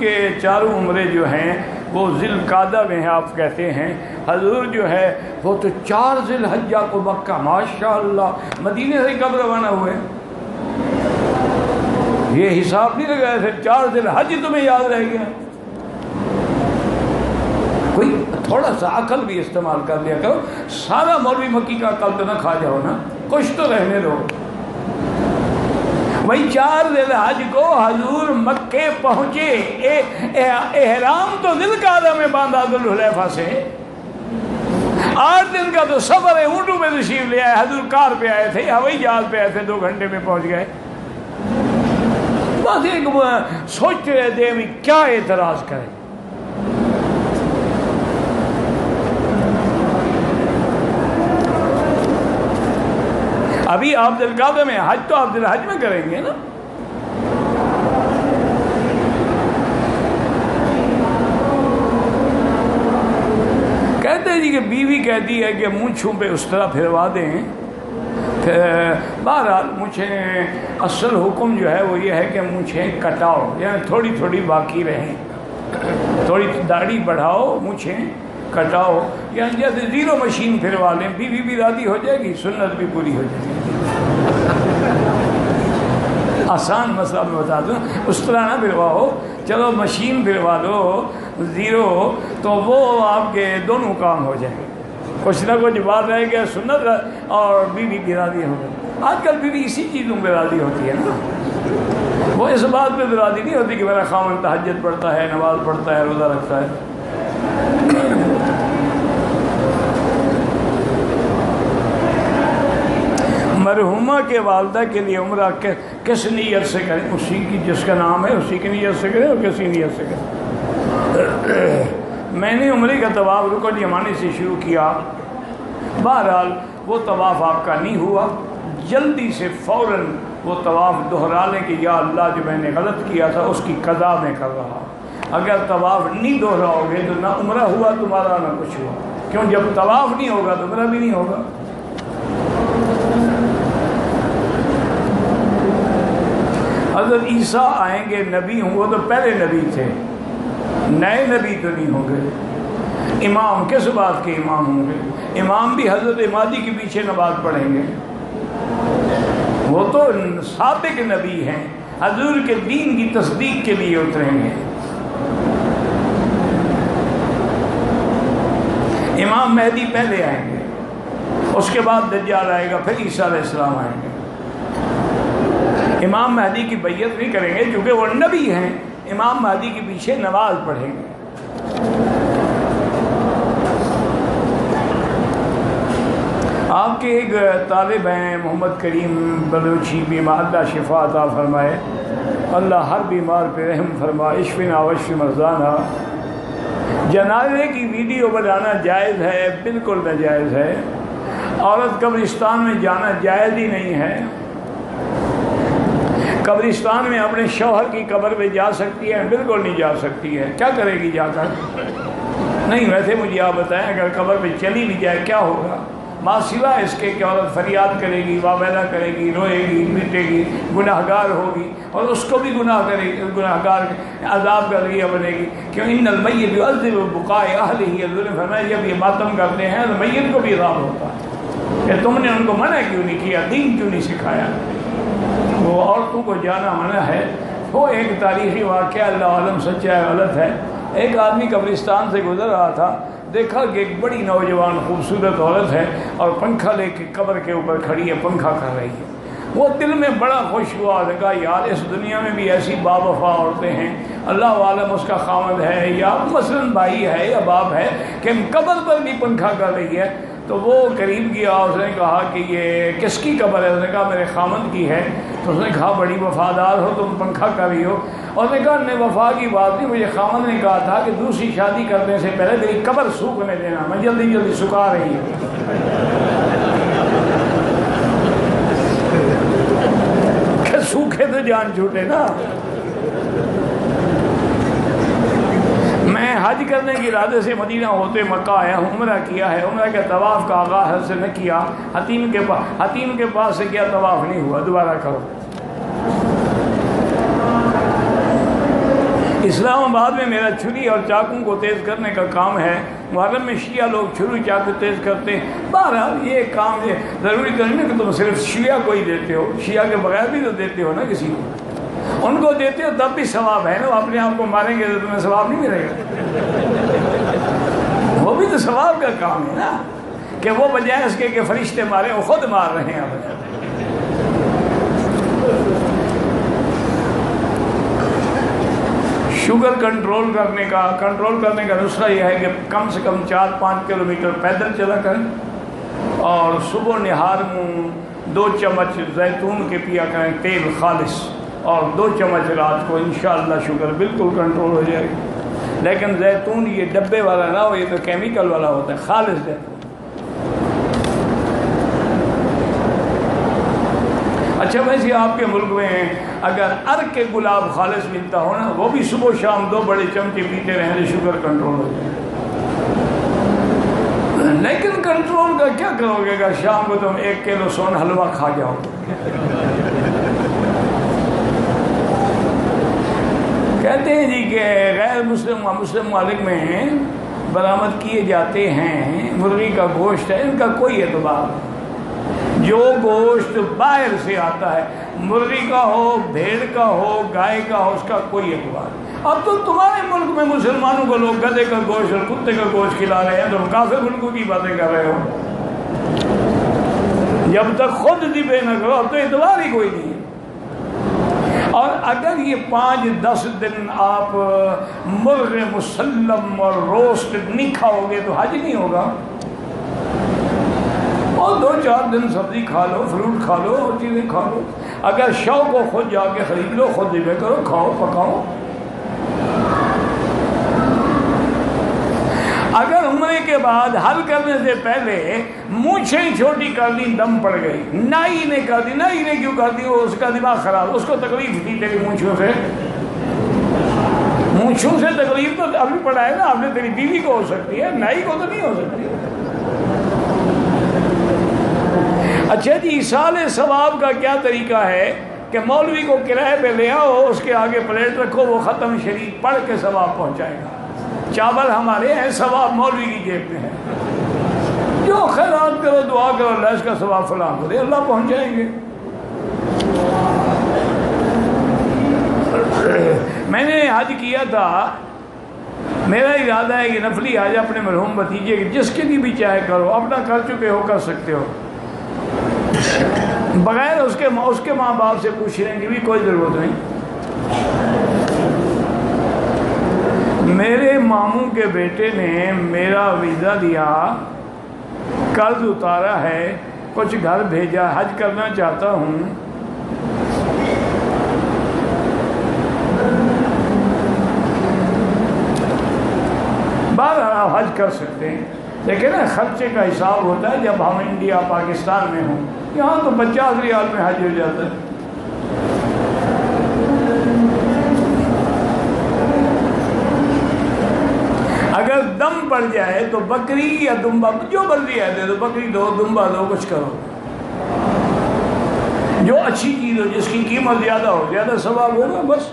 کے چاروں عمرے جو ہیں وہ ذی القعدہ میں ہیں، آپ کہتے ہیں حضور جو ہے وہ تو 4 ذی الحجہ کو مکہ، ماشاءاللہ مدینے سے کب روانہ ہوئے؟ یہ حساب نہیں لگایا تھے، 4 ذی الحج تمہیں یاد رہ گیا؟ کوئی تھوڑا سا عقل بھی استعمال کر لیا کرو، سارا مولوی مکی کا عقل تو نہ کھا جاؤ نا، کچھ تو رہنے دو۔ وہی 4 ذی الحج کو حضور مکے پہنچے، احرام تو ذی القعدہ میں باندھا ذوالحلیفہ سے، 8 دن کا تو سفر ہے، اونٹوں میں تشریف لے آئے، حضور کار پہ آئے تھے، ہوائی جہاز پہ آئے تھے، 2 گھنٹے میں پہنچ گئے۔ بس ایک سوچتے رہتے ہیں کیا اعتراض کریں۔ ابھی آپ ذی القعدہ میں، حج تو آپ ذی الحج میں کریں گے نا۔ کہتے ہیں جی کہ بیوی کہتی ہے کہ مونچھوں پہ اس طرح پھروا دیں، بہرحال مونچھیں، اصل حکم جو ہے وہ یہ ہے کہ مونچھیں کٹاؤ، یعنی تھوڑی تھوڑی باقی رہیں، تھوڑی داڑھی بڑھاؤ، مونچھیں کٹاؤ، یعنی جیسے 0 مشین پھروا لیں، بیوی بھی راضی ہو جائے گی، سنت بھی پوری ہو جائے گی۔ آسان مسئلہ میں بتا دوں، اس طرح نہ پھرواؤ، چلو مشین پھروا دو 0 تو وہ آپ کے دونوں کام ہو جائیں گے، کچھ نہ کچھ بات رہ گیا، سنت اور بیوی بھی راضی ہو گئی۔ آج کل بیوی اسی چیزوں پہ راضی ہوتی ہے نا، وہ اس بات پہ راضی نہیں ہوتی کہ میرا خاوند تہجد پڑھتا ہے، نماز پڑھتا ہے، روزہ رکھتا ہے۔ مرحومہ کے والدہ کے لیے عمرہ کس نیت سے کریں؟ اسی کی جس کا نام ہے اسی کی نیت سے کریں، اور کسی نیت سے کریں۔ میں نے عمرے کا طواف رکن یمانی سے شروع کیا، بہرحال وہ طواف آپ کا نہیں ہوا، جلدی سے فوراً وہ طواف دہرا لیں کہ یا اللہ جو میں نے غلط کیا تھا اس کی قضا میں کر رہا ہوں۔ اگر طواف نہیں دہراؤ گے تو نہ عمرہ ہوا تمہارا نہ کچھ ہوا، کیوں جب طواف نہیں ہوگا تو عمرہ بھی نہیں ہوگا۔ حضرت عیسیٰ آئیں گے، نبی ہوں، وہ تو پہلے نبی تھے، نئے نبی تو نہیں ہوں گے۔ امام کس بات کے امام ہوں گے؟ امام بھی حضرت مہدی کے پیچھے نماز پڑھیں گے، وہ تو سابق نبی ہیں، حضور کے دین کی تصدیق کے لیے اتریں گے۔ امام مہدی پہلے آئیں گے، اس کے بعد دجال آئے گا، پھر عیسیٰ علیہ السلام آئیں گے۔ امام مہدی کی بیعت نہیں کریں گے کیونکہ وہ نبی ہیں، امام مہدی کے پیچھے نماز پڑھیں گے۔ آپ کے ایک طالب ہیں محمد کریم بلوچی، بیمار، اللہ شفا عطا فرمائے، اللہ ہر بیمار پہ رحم فرما، اشفنا واشف مرضانا۔ جنازے کی ویڈیو بنانا جائز ہے؟ بالکل ناجائز ہے، عورت قبرستان میں جانا جائز ہی نہیں ہے۔ قبرستان میں اپنے شوہر کی قبر پہ جا سکتی ہے؟ بالکل نہیں جا سکتی ہے، کیا کرے گی جا کر؟ نہیں، ویسے مجھے آپ بتائیں اگر قبر پہ چلی بھی جائے کیا ہوگا؟ ماں سوا اس کے کہ عورت فریاد کرے گی، واویلا کرے گی، روئے گی، پیٹے گی، گناہ گار ہوگی، اور اس کو بھی گناہ گار عذاب کا ذریعہ بنے گی۔ کیوں؟ ان المیت یعذب بقاء اہلہ، حضور نے فرمایا جب یہ ماتم کرتے ہیں تو میت کو بھی عذاب ہوتا ہے کہ تم نے ان کو منع کیوں نہیں کیا، دین کیوں نہیں سکھایا؟ وہ عورتوں کو جانا منع ہے۔ وہ ایک تاریخی واقعہ، اللہ عالم سچا ہے غلط ہے، ایک آدمی قبرستان سے گزر رہا تھا، دیکھا کہ ایک بڑی نوجوان خوبصورت عورت ہے اور پنکھا لے کے قبر کے اوپر کھڑی ہے، پنکھا کر رہی ہے۔ وہ دل میں بڑا خوش ہوا، کہا یار اس دنیا میں بھی ایسی باوفا عورتیں ہیں، اللہ عالم اس کا خامد ہے یا مثلاً بھائی ہے یا باپ ہے کہ قبر پر بھی پنکھا کر رہی ہے۔ تو وہ قریب گیا، اس نے کہا کہ یہ کس کی قبر ہے؟ اس نے کہا میرے خامد کی ہے۔ تو اس نے کہا بڑی وفادار ہو تم، پنکھا کر رہی ہو۔ اور نے کہا نہیں، وفا کی بات نہیں، مجھے خامد نے کہا تھا کہ دوسری شادی کرنے سے پہلے میری قبر سوکھنے دینا، میں جلدی جلدی سکھا رہی ہوں۔ کہ سوکھے تو جان چھوٹے نا۔ میں حج کرنے کے ارادے سے مدینہ ہوتے مکہ آیا ہوں، عمرہ کیا ہے، عمرہ کے طواف کا آغاز حج سے نہ کیا، حتیم کے پاس سے کیا طواف نہیں ہوا، دوبارہ کرو۔ اسلام آباد میں میرا چھری اور چاقو کو تیز کرنے کا کام ہے. محرم میں شیعہ لوگ چھری چاقو تیز کرتے ہیں. بہرحال یہ کام یہ ضروری تو نہیں کہ تم صرف شیعہ کو ہی دیتے ہو, شیعہ کے بغیر بھی تو دیتے ہو نا کسی کو. ان کو دیتے ہو تب بھی ثواب ہے نا. وہ اپنے آپ کو ماریں گے تو تمہیں ثواب نہیں ملے گا. وہ بھی تو ثواب کا کام ہے نا, کہ وہ بجائے اس کے کہ فرشتے مارے وہ خود مار رہے ہیں. شوگر کنٹرول کرنے کا نسخہ یہ ہے کہ کم سے کم 4-5 کلومیٹر پیدل چلا کریں, اور صبح نہار میں 2 چمچ زیتون کے پیا کریں تیل خالص, اور 2 چمچ رات کو. انشاءاللہ شوگر بالکل کنٹرول ہو جائے گی. لیکن زیتون یہ ڈبے والا نہ ہو, یہ تو کیمیکل والا ہوتا ہے, خالص زیتون. اچھا ویسے آپ کے ملک میں اگر عرق کے گلاب خالص ملتا ہو نا, وہ بھی صبح شام 2 بڑے چمچے پیتے رہیں تو شوگر کنٹرول ہو جائے. لیکن کنٹرول کا کیا کرو گے اگر شام کو تم 1 کلو سون حلوہ کھا جاؤ؟ کہتے ہیں جی کہ غیر مسلم ممالک میں برآمد کیے جاتے ہیں مرغی کا گوشت ہے, ان کا کوئی اعتبار نہیں. جو گوشت باہر سے آتا ہے, مرغی کا ہو, بھیڑ کا ہو, گائے کا ہو, اس کا کوئی اعتبار نہیں. اب تو تمہارے ملک میں مسلمانوں کو لوگ گدھے کا گوشت اور کتے کا گوشت کھلا رہے ہیں, تم کافر ملکوں کی باتیں کر رہے ہو. جب تک خود ذبح نہ کرو اب تو اعتبار ہی کوئی نہیں ہے. اور اگر یہ 5-10 دن آپ مرغ مسلم اور روسٹ نہیں کھاؤ گے تو حج نہیں ہوگا. اور 2-4 دن سبزی کھا لو, فروٹ کھا لو, اور چیزیں کھا لو. اگر شوق کو خود جا کے خرید لو, خود ذبح کرو, کھاؤ, پکاؤ. اگر عمرے کے بعد حل کرنے سے پہلے مونچھیں چھوٹی کر دی, دم پڑ گئی, نائی نے کر دی. نائی نے کیوں کر دی؟ وہ اس کا دماغ خراب, اس کو تکلیف تھی تیری مونچھوں سے. مونچھوں سے تکلیف تو ابھی پڑا ہے نا آپ نے, تیری بیوی کو ہو سکتی ہے, نائی کو تو نہیں ہو سکتی. اچھا جی, ایصال ثواب کا کیا طریقہ ہے کہ مولوی کو کرائے پہ لے آؤ, اس کے آگے پلیٹ رکھو, وہ ختم شریف پڑھ کے ثواب پہنچائے گا. چاول ہمارے ہیں, ثواب مولوی کی جیب میں ہے. جو خیرات کرو, دعا کرو, اللہ اس کا ثواب فلاں کو دے, اللہ پہنچائیں گے. میں نے حج کیا تھا, میرا ارادہ ہے کہ نفلی حج اپنے مرحوم بھتیجے کے جس کے لیے بھی چاہے کرو, اپنا کر چکے ہو کر سکتے ہو, بغیر اس کے ماں باپ سے پوچھنے کی بھی کوئی ضرورت نہیں. میرے ماموں کے بیٹے نے میرا ویزا دیا, قرض اتارا ہے, کچھ گھر بھیجا, حج کرنا چاہتا ہوں. بہرحال حج کر سکتے ہیں, لیکن خرچے کا حساب ہوتا ہے جب ہم انڈیا پاکستان میں ہوں. یہاں تو 50 ریال میں حج ہو جاتا ہے. اگر دم پڑ جائے تو بکری یا دمبا جو مرضی ہے دے دو, بکری دو, دمبا دو, کچھ کرو, جو اچھی چیز ہو, جس کی قیمت زیادہ ہو, زیادہ ثواب ہوگا بس.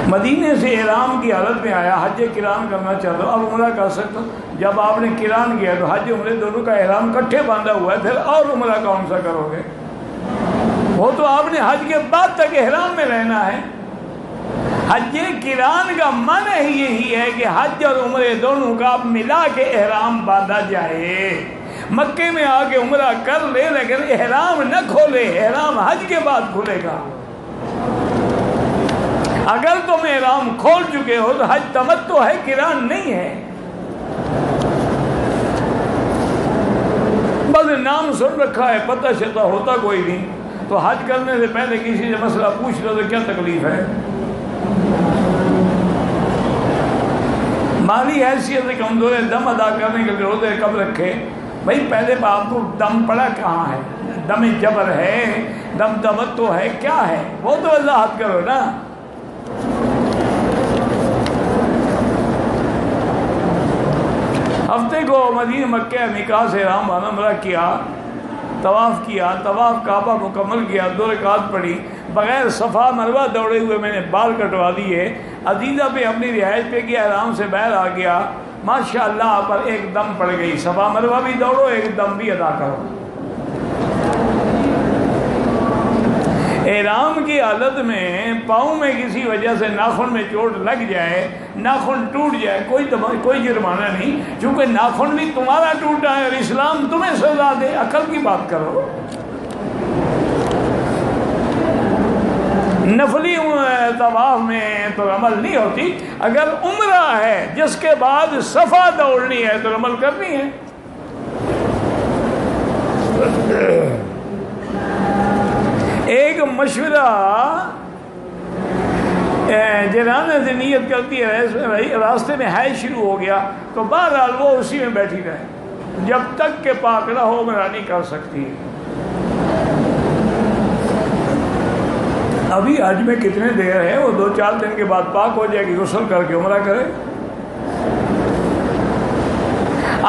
مدینے سے احرام کی حالت میں آیا, حج کران کرنا چاہتا ہوں, اب عمرہ کر سکتا ہوں. جب آپ نے کران کیا تو حج عمرے دونوں کا احرام کٹھے باندھا ہوا ہے, پھر اور عمرہ کون سا کرو گے؟ وہ تو آپ نے حج کے بعد تک احرام میں رہنا ہے. حج کران کا معنی ہی یہی ہے کہ حج اور عمرے دونوں کا آپ ملا کے احرام باندھا جائے. مکے میں آ کے عمرہ کر لے, لیکن احرام نہ کھولے, احرام حج کے بعد کھلے گا. اگر تم احرام کھول چکے ہو تو حج تمتع ہے, کران نہیں ہے. بس نام سن رکھا ہے, پتہ شتہ ہوتا کوئی نہیں, تو حج کرنے سے پہلے کسی سے مسئلہ پوچھ لو تو کیا تکلیف ہے. مالی حیثیت سے کمزور ہے, دم ادا کرنے کے لیے روزے کب رکھے؟ بھائی پہلے آپ کو دم پڑا کہاں ہے, دم جبر ہے, دم تمتع ہے, کیا ہے وہ تو وضاحت کرو نا. ہفتے کو مدینہ مکہ میقات سے احرام عمرہ کیا, طواف کیا, طواف کعبہ مکمل کیا, 2 رکعت پڑھی, بغیر صفا مروہ دوڑے ہوئے میں نے بال کٹوا دیے، عزیزہ پہ اپنی رہائش پہ کیا، احرام سے باہر آ گیا، ماشاءاللہ پر ایک دم پڑ گئی، صفا مروہ بھی دوڑو ایک دم بھی ادا کرو۔ احرام کی حالت میں پاؤں میں کسی وجہ سے ناخن میں چوٹ لگ جائے، ناخن ٹوٹ جائے، کوئی جرمانہ نہیں، چونکہ ناخن بھی تمہارا ٹوٹا ہے اور اسلام تمہیں سزا دے، عقل کی بات کرو۔ نفلی طواف میں تو عمل نہیں ہوتی، اگر عمرہ ہے جس کے بعد صفا دوڑنی ہے تو عمل کرنی ہے۔ ایک مشورہ جنان سے نیت کرتی ہے، راستے میں حیض شروع ہو گیا تو بہرحال وہ اسی میں بیٹھی رہے، جب تک کہ پاک نہ ہو عمرہ نہیں کر سکتی۔ ابھی حج میں کتنے دیر ہے، وہ 2-4 دن کے بعد پاک ہو جائے گی، غسل کر کے عمرہ کرے۔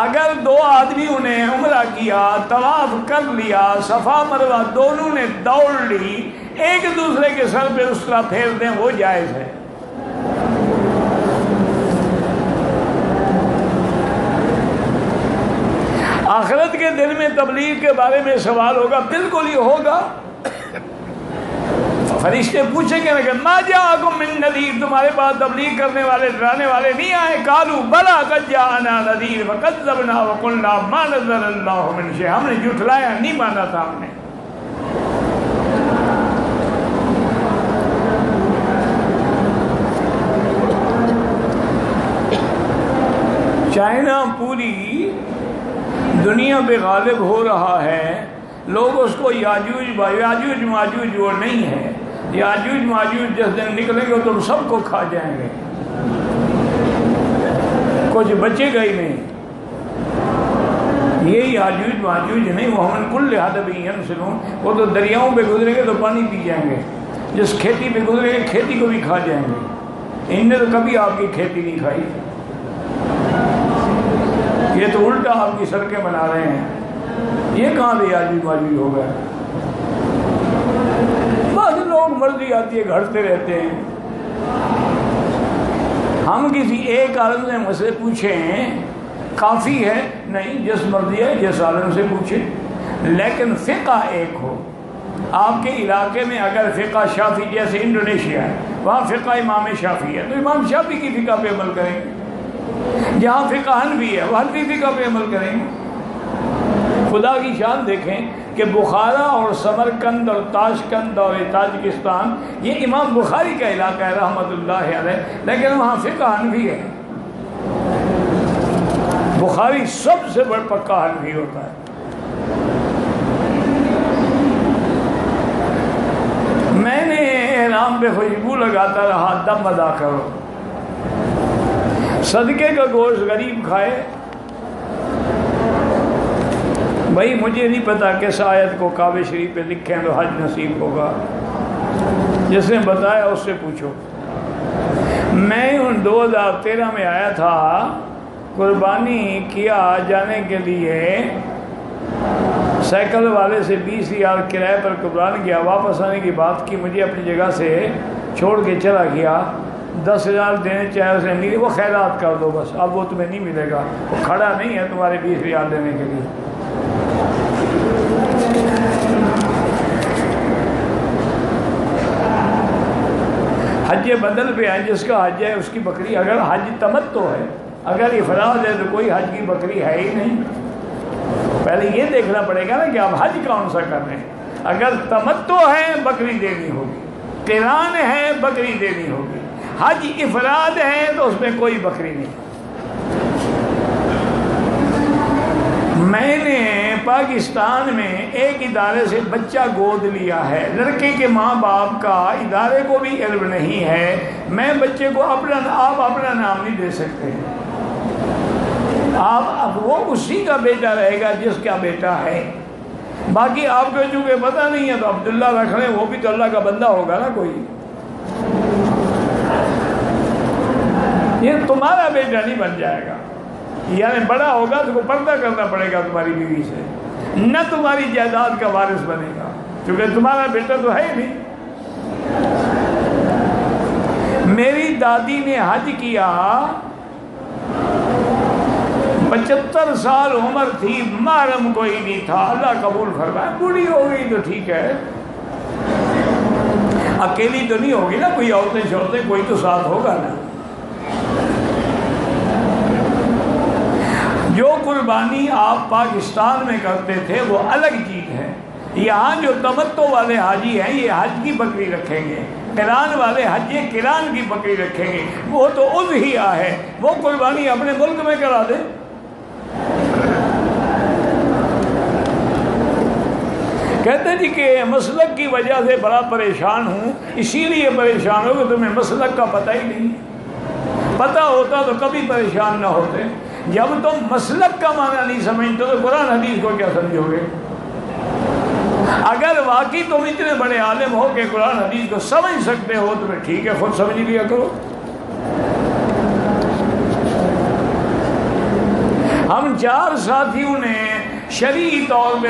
اگر 2 آدمیوں نے عمرہ کیا، طواف کر لیا، صفا مروہ دونوں نے دوڑ لی، ایک دوسرے کے سر پہ اس طرح پھیر دیں، وہ جائز ہے۔ آخرت کے دن میں تبلیغ کے بارے میں سوال ہوگا، بالکل ہی ہوگا۔ فرشتے پوچھیں گے کہ ما جاءکم من نذیر، تمہارے پاس تبلیغ کرنے والے ڈرانے والے نہیں آئے؟ قالوا بلا قد جاءنا نذیر فکذبنا وقلنا ما نزل اللہ من شیء، ہم نے جھٹلایا، نہیں مانا تھا ہم نے۔ چائنا پوری دنیا پہ غالب ہو رہا ہے، لوگ اس کو یاجوج ماجوج وہ نہیں ہے، یاجوج ماجوج جس دن نکلیں گے تم سب کو کھا جائیں گے، کچھ بچے گا ہی نہیں۔ یہ یاجوج ماجوج نہیں، وہ من کل حدب ینسلون، وہ تو دریاؤں پہ گزریں گے تو پانی پی جائیں گے، جس کھیتی پہ گزریں گے کھیتی کو بھی کھا جائیں گے۔ ان نے تو کبھی آپ کی کھیتی نہیں کھائی، یہ تو الٹا آپ کی سڑکیں بنا رہے ہیں، یہ کہاں سے یاجوج ماجوج ہو گئے؟ بعض لوگ مرضی آتی ہے گھڑتے رہتے ہیں۔ ہم کسی ایک عالم سے مسئلے پوچھیں کافی ہے نہیں، جس مرضی ہے جس عالم سے پوچھیں، لیکن فقہ ایک ہو۔ آپ کے علاقے میں اگر فقہ شافعی، جیسے انڈونیشیا ہے وہاں فقہ امام شافعی ہے تو امام شافعی کی فقہ پہ عمل کریں گے، جہاں فقہ حنفی ہے وہ حنفی فقہ پہ عمل کریں گے۔ خدا کی شان دیکھیں کہ بخارا اور سمرقند اور تاشقند اور تاجکستان یہ امام بخاری کا علاقہ ہے رحمۃ اللہ علیہ، لیکن وہاں فقہ حنفی ہے۔ بخاری سب سے بڑا پکا حنفی ہوتا ہے۔ میں نے احرام پہ خوشبو لگاتا رہا، دم ادا کرو، صدقے کا گوشت غریب کھائے۔ بھائی مجھے نہیں پتا کس آیت کو کعبہ شریف پہ لکھیں تو حج نصیب ہوگا، جس نے بتایا اس سے پوچھو۔ میں 2013 میں آیا تھا، قربانی کیا جانے کے لیے، سائیکل والے سے 20,000 کرائے پر قربان کیا، واپس آنے کی بات کی، مجھے اپنی جگہ سے چھوڑ کے چلا گیا، 10,000 دینے چاہے اسے نہیں، وہ خیرات کر دو بس، اب وہ تمہیں نہیں ملے گا، وہ کھڑا نہیں ہے تمہارے 20,000 دینے کے لیے۔ حج بدل پہ ہے، جس کا حج ہے اس کی بکری، اگر حج تمتع ہے، اگر افراد ہے تو کوئی حج کی بکری ہے ہی نہیں۔ پہلے یہ دیکھنا پڑے گا نا کہ آپ حج کون سا کر رہے ہیں۔ اگر تمتع ہے بکری دینی ہوگی، قران ہے بکری دینی ہوگی، حج افراد ہے تو اس میں کوئی بکری نہیں۔ میں نے پاکستان میں ایک ادارے سے بچہ گود لیا ہے، لڑکے کے ماں باپ کا ادارے کو بھی علم نہیں ہے، میں بچے کو آپ اپنا نام نہیں دے سکتے، اب وہ اسی کا بیٹا رہے گا جس کا بیٹا ہے، باقی آپ کو چونکہ پتہ نہیں ہے تو عبداللہ رکھ لیں، وہ بھی تو اللہ کا بندہ ہوگا نا کوئی، یہ تمہارا بیٹا نہیں بن جائے گا، یعنی بڑا ہوگا تو پردہ کرنا پڑے گا تمہاری بیوی سے، نہ تمہاری جائیداد کا وارث بنے گا، کیونکہ تمہارا بیٹا تو ہے ہی نہیں۔ میری دادی نے حج کیا، 75 سال عمر تھی، محرم کوئی نہیں تھا، اللہ قبول فرمائے۔ بوڑھی ہو گئی تو ٹھیک ہے، اکیلی تو نہیں ہوگی نا، کوئی عورتیں شورتیں کوئی تو ساتھ ہوگا نا۔ جو قربانی آپ پاکستان میں کرتے تھے وہ الگ چیز ہے، یہاں جو تمتع والے حاجی ہیں یہ حج کی بکری رکھیں گے، قران والے حج قران کی بکری رکھیں گے، وہ تو اضحیہ ہے، وہ قربانی اپنے ملک میں کرا دیں۔ کہتے جی کہ مسلک کی وجہ سے بڑا پریشان ہوں، اسی لیے پریشان ہو کہ تمہیں مسلک کا پتہ ہی نہیں، پتہ ہوتا تو کبھی پریشان نہ ہوتے۔ جب تم مسلک کا معنی نہیں سمجھتے تو قرآن حدیث کو کیا سمجھو گے؟ اگر واقعی تم اتنے بڑے عالم ہو کہ قرآن حدیث کو سمجھ سکتے ہو تو پھر ٹھیک ہے، خود سمجھ لیا کرو۔ ہم 4 ساتھیوں نے شرعی طور پہ